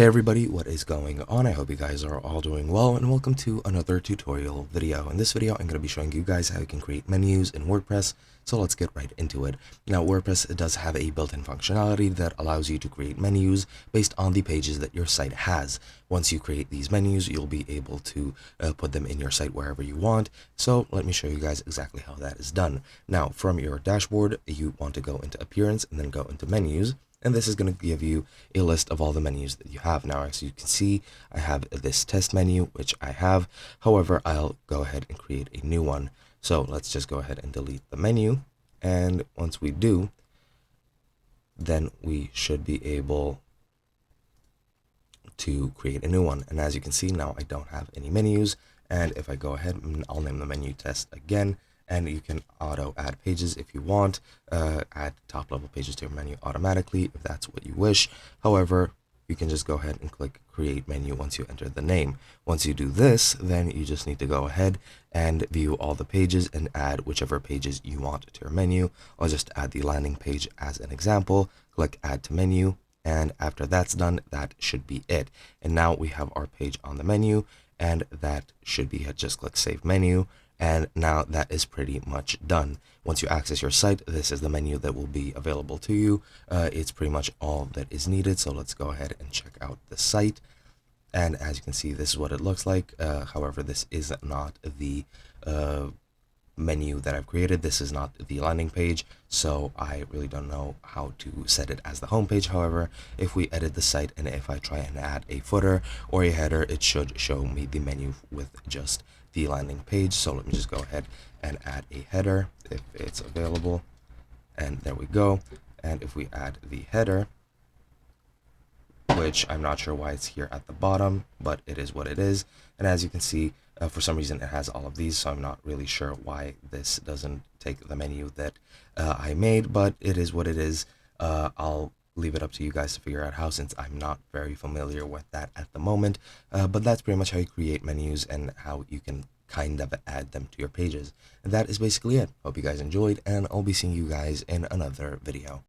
Hey everybody, what is going on? I hope you guys are all doing well, and welcome to another tutorial video. In this video, I'm going to be showing you guys how you can create menus in WordPress, so let's get right into it. Now, WordPress does have a built-in functionality that allows you to create menus based on the pages that your site has. Once you create these menus, you'll be able to put them in your site wherever you want, so let me show you guys exactly how that is done. Now, from your dashboard, you want to go into Appearance and then go into Menus. And this is going to give you a list of all the menus that you have. Now, as you can see, I have this test menu, which I have. However, I'll go ahead and create a new one. So let's just go ahead and delete the menu. And once we do, then we should be able to create a new one. And as you can see, now I don't have any menus. And if I go ahead, I'll name the menu test again. And you can auto add pages if you want, add top level pages to your menu automatically if that's what you wish. However, you can just go ahead and click create menu once you enter the name. Once you do this, then you just need to go ahead and view all the pages and add whichever pages you want to your menu. I'll just add the landing page as an example, click add to menu. And after that's done, that should be it. And now we have our page on the menu, and that should be it. Just click save menu. And now that is pretty much done. Once you access your site, this is the menu that will be available to you. It's pretty much all that is needed. So let's go ahead and check out the site. And as you can see, this is what it looks like. However, this is not the menu that I've created. This is not the landing page, so I really don't know how to set it as the home page. However, if we edit the site and if I try and add a footer or a header, it should show me the menu with just the landing page. So let me just go ahead and add a header if it's available, and there we go. And if we add the header, which I'm not sure why it's here at the bottom, but it is what it is. And as you can see, for some reason it has all of these, so I'm not really sure why this doesn't take the menu that I made, but it is what it is. I'll leave it up to you guys to figure out how, since I'm not very familiar with that at the moment. But that's pretty much how you create menus and how you can kind of add them to your pages. And that is basically it. Hope you guys enjoyed, and I'll be seeing you guys in another video.